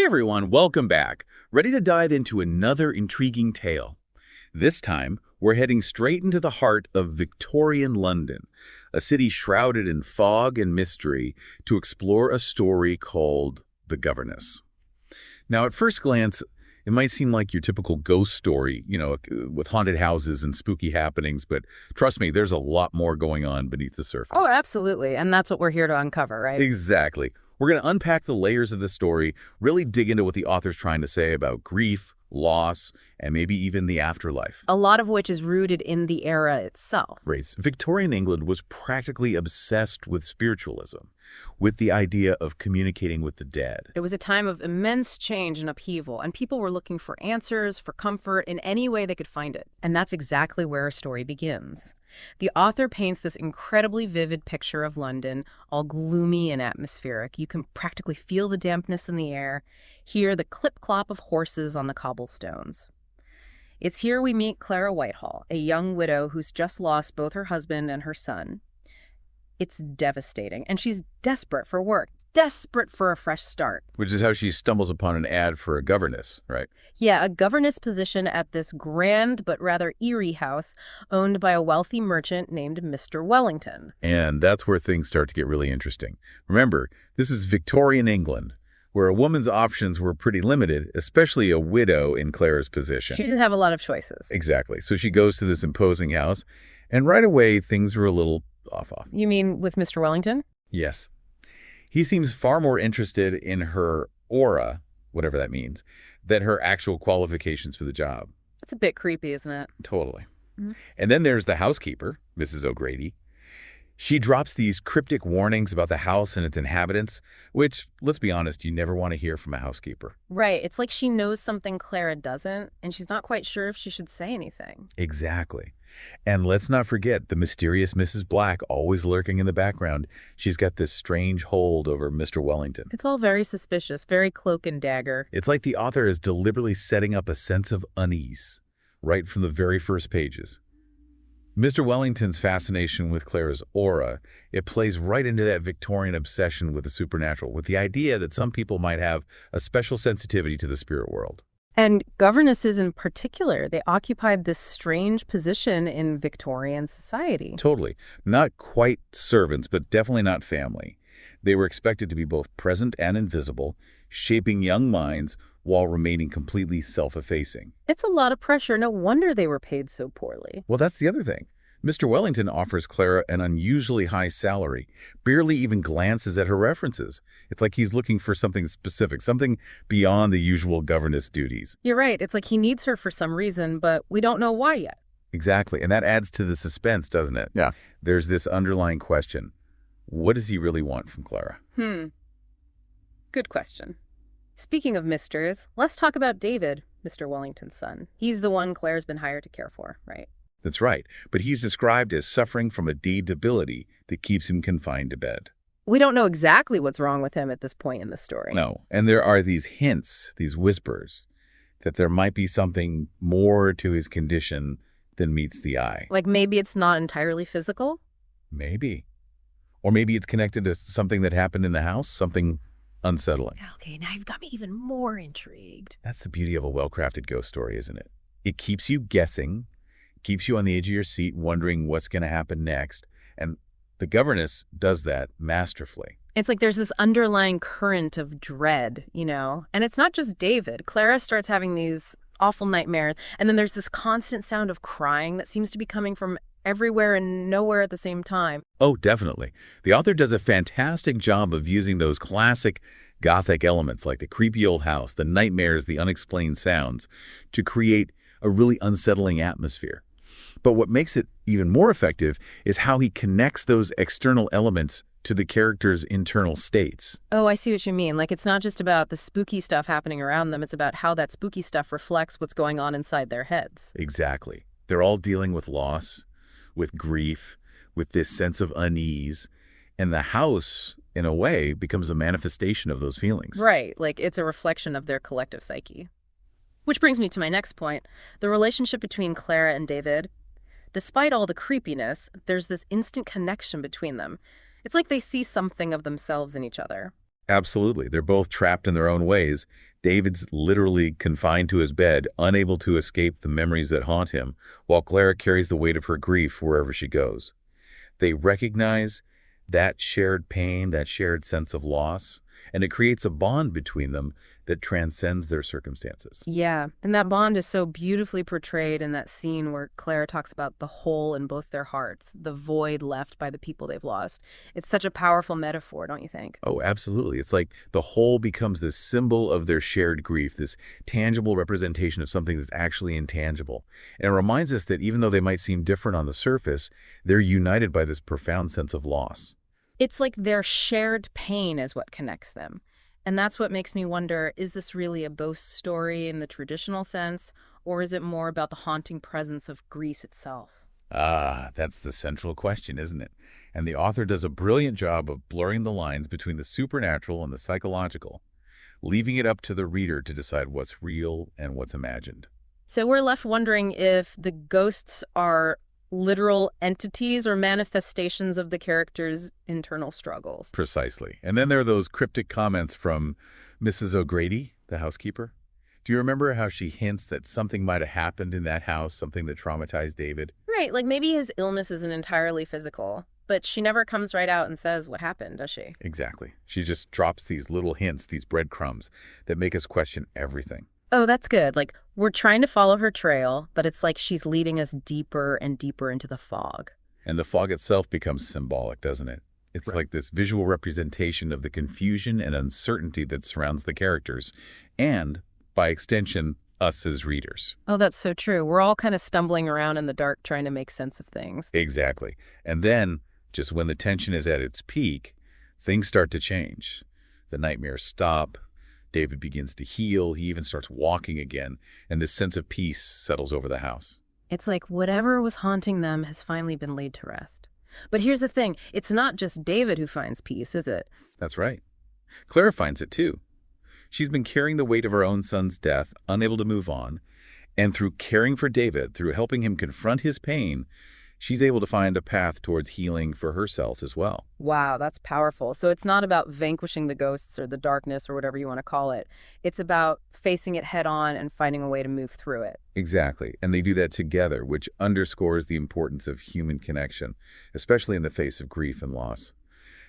Hey everyone, welcome back. Ready to dive into another intriguing tale. This time, we're heading straight into the heart of Victorian London, a city shrouded in fog and mystery, to explore a story called The Governess. Now, at first glance, it might seem like your typical ghost story, with haunted houses and spooky happenings, but trust me, there's a lot more going on beneath the surface. Oh, absolutely. And that's what we're here to uncover, right? Exactly. We're going to unpack the layers of the story, really dig into what the author's trying to say about grief, loss, and maybe even the afterlife. A lot of which is rooted in the era itself. Right. Victorian England was practically obsessed with spiritualism, with the idea of communicating with the dead. It was a time of immense change and upheaval, and people were looking for answers, for comfort, in any way they could find it. And that's exactly where our story begins. The author paints this incredibly vivid picture of London, all gloomy and atmospheric. You can practically feel the dampness in the air, hear the clip-clop of horses on the cobblestones. It's here we meet Clara Whitehall, a young widow who's just lost both her husband and her son. It's devastating, and she's desperate for work, desperate for a fresh start. Which is how she stumbles upon an ad for a governess, right? Yeah, a governess position at this grand but rather eerie house owned by a wealthy merchant named Mr. Wellington. And that's where things start to get really interesting. Remember, this is Victorian England, where a woman's options were pretty limited, especially a widow in Clara's position. She didn't have a lot of choices. Exactly. So she goes to this imposing house, and right away, things are a little off. You mean with Mr. Wellington? Yes. He seems far more interested in her aura, whatever that means, than her actual qualifications for the job. It's a bit creepy, isn't it? Totally. Mm-hmm. And then there's the housekeeper, Mrs. O'Grady. She drops these cryptic warnings about the house and its inhabitants, which, let's be honest, you never want to hear from a housekeeper. Right. It's like she knows something Clara doesn't, and she's not quite sure if she should say anything. Exactly. And let's not forget the mysterious Mrs. Black always lurking in the background. She's got this strange hold over Mr. Wellington. It's all very suspicious, very cloak and dagger. It's like the author is deliberately setting up a sense of unease right from the very first pages. Mr. Wellington's fascination with Clara's aura, it plays right into that Victorian obsession with the supernatural, with the idea that some people might have a special sensitivity to the spirit world. And governesses in particular, they occupied this strange position in Victorian society. Totally. Not quite servants, but definitely not family. They were expected to be both present and invisible, shaping young minds while remaining completely self-effacing. It's a lot of pressure. No wonder they were paid so poorly. Well, that's the other thing. Mr. Wellington offers Clara an unusually high salary, barely even glances at her references. It's like he's looking for something specific, something beyond the usual governess duties. You're right. It's like he needs her for some reason, but we don't know why yet. Exactly. And that adds to the suspense, doesn't it? Yeah. There's this underlying question. What does he really want from Clara? Good question. Speaking of misters, let's talk about David, Mr. Wellington's son. He's the one Claire's been hired to care for, right? That's right. But he's described as suffering from a debility that keeps him confined to bed. We don't know exactly what's wrong with him at this point in the story. No. And there are these hints, these whispers, that there might be something more to his condition than meets the eye. Like maybe it's not entirely physical? Maybe. Or maybe it's connected to something that happened in the house, something unsettling. Okay, now you've got me even more intrigued. That's the beauty of a well-crafted ghost story, isn't it? It keeps you guessing, keeps you on the edge of your seat, wondering what's going to happen next. And The Governess does that masterfully. It's like there's this underlying current of dread, And it's not just David. Clara starts having these awful nightmares, and then there's this constant sound of crying that seems to be coming from everywhere and nowhere at the same time. Oh, definitely. The author does a fantastic job of using those classic Gothic elements like the creepy old house, the nightmares, the unexplained sounds, to create a really unsettling atmosphere. But what makes it even more effective is how he connects those external elements to the characters' internal states. Oh, I see what you mean. Like it's not just about the spooky stuff happening around them. It's about how that spooky stuff reflects what's going on inside their heads. Exactly. They're all dealing with loss, with grief, with this sense of unease. And the house, in a way, becomes a manifestation of those feelings. Right. Like it's a reflection of their collective psyche. Which brings me to my next point. The relationship between Clara and David. Despite all the creepiness, there's this instant connection between them. It's like they see something of themselves in each other. Absolutely. They're both trapped in their own ways. David's literally confined to his bed, unable to escape the memories that haunt him, while Clara carries the weight of her grief wherever she goes. They recognize that shared pain, that shared sense of loss, and it creates a bond between them that transcends their circumstances. Yeah, and that bond is so beautifully portrayed in that scene where Claire talks about the hole in both their hearts, the void left by the people they've lost. It's such a powerful metaphor, don't you think? Oh, absolutely. It's like the whole becomes this symbol of their shared grief, this tangible representation of something that's actually intangible. And it reminds us that even though they might seem different on the surface, they're united by this profound sense of loss. It's like their shared pain is what connects them. And that's what makes me wonder, is this really a ghost story in the traditional sense, or is it more about the haunting presence of Greece itself? Ah, that's the central question, isn't it? And the author does a brilliant job of blurring the lines between the supernatural and the psychological, leaving it up to the reader to decide what's real and what's imagined. So we're left wondering if the ghosts are literal entities or manifestations of the characters' internal struggles. Precisely. And then there are those cryptic comments from Mrs. O'Grady, the housekeeper. Do you remember how she hints that something might have happened in that house, something that traumatized David? Right, like maybe his illness isn't entirely physical, but she never comes right out and says what happened, does she? Exactly. She just drops these little hints, these breadcrumbs, that make us question everything. Oh, that's good. Like, we're trying to follow her trail, but it's like she's leading us deeper and deeper into the fog. And the fog itself becomes symbolic, doesn't it? It's Right. like this visual representation of the confusion and uncertainty that surrounds the characters, and, by extension, us as readers. Oh, that's so true. We're all kind of stumbling around in the dark trying to make sense of things. Exactly. And then, just when the tension is at its peak, things start to change. The nightmares stop. David begins to heal. He even starts walking again, and this sense of peace settles over the house. It's like whatever was haunting them has finally been laid to rest. But here's the thing. It's not just David who finds peace, is it? That's right. Clara finds it too. She's been carrying the weight of her own son's death, unable to move on, and through caring for David, through helping him confront his pain, she's able to find a path towards healing for herself as well. Wow, that's powerful. So it's not about vanquishing the ghosts or the darkness or whatever you want to call it. It's about facing it head on and finding a way to move through it. Exactly. And they do that together, which underscores the importance of human connection, especially in the face of grief and loss.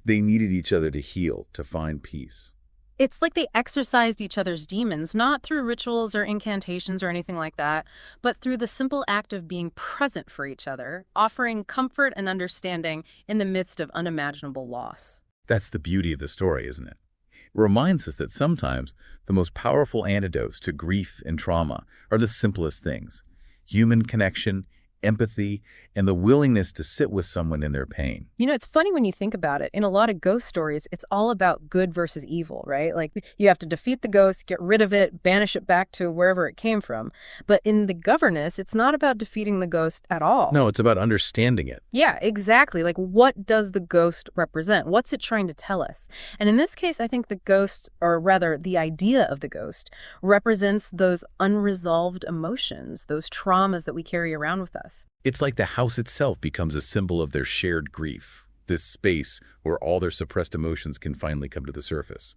They needed each other to heal, to find peace. It's like they exorcised each other's demons, not through rituals or incantations or anything like that, but through the simple act of being present for each other, offering comfort and understanding in the midst of unimaginable loss. That's the beauty of the story, isn't it? It reminds us that sometimes the most powerful antidotes to grief and trauma are the simplest things: human connection, empathy, and the willingness to sit with someone in their pain. You know, it's funny when you think about it. In a lot of ghost stories, it's all about good versus evil, right? Like you have to defeat the ghost, get rid of it, banish it back to wherever it came from. But in The Governess, it's not about defeating the ghost at all. No, it's about understanding it. Yeah, exactly. Like, what does the ghost represent? What's it trying to tell us? And in this case, I think the ghost, or rather the idea of the ghost, represents those unresolved emotions, those traumas that we carry around with us. It's like the house itself becomes a symbol of their shared grief, this space where all their suppressed emotions can finally come to the surface.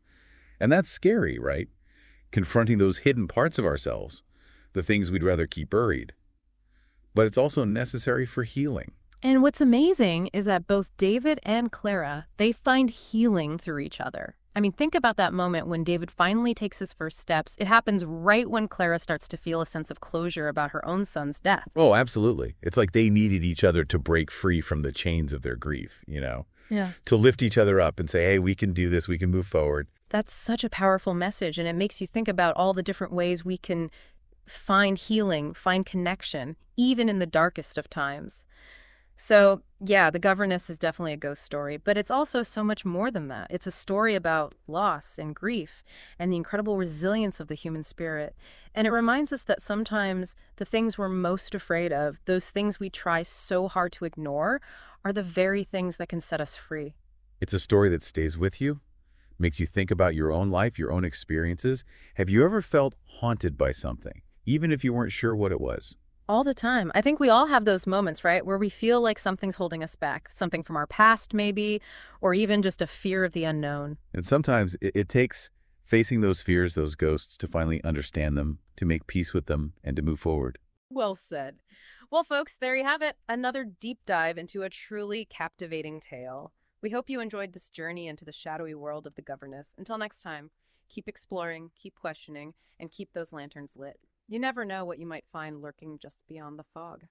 And that's scary, right? Confronting those hidden parts of ourselves, the things we'd rather keep buried. But it's also necessary for healing. And what's amazing is that both David and Clara, they find healing through each other. I mean, think about that moment when David finally takes his first steps. It happens right when Clara starts to feel a sense of closure about her own son's death. Oh, absolutely. It's like they needed each other to break free from the chains of their grief, you know? Yeah. To lift each other up and say, hey, we can do this, we can move forward. That's such a powerful message, and it makes you think about all the different ways we can find healing, find connection, even in the darkest of times. So, yeah, The Governess is definitely a ghost story, but it's also so much more than that. It's a story about loss and grief and the incredible resilience of the human spirit. And it reminds us that sometimes the things we're most afraid of, those things we try so hard to ignore, are the very things that can set us free. It's a story that stays with you, makes you think about your own life, your own experiences. Have you ever felt haunted by something, even if you weren't sure what it was? All the time. I think we all have those moments, right, where we feel like something's holding us back, something from our past maybe, or even just a fear of the unknown. And sometimes it takes facing those fears, those ghosts, to finally understand them, to make peace with them, and to move forward. Well said. Well, folks, there you have it. Another deep dive into a truly captivating tale. We hope you enjoyed this journey into the shadowy world of the Governess. Until next time, keep exploring, keep questioning, and keep those lanterns lit. You never know what you might find lurking just beyond the fog.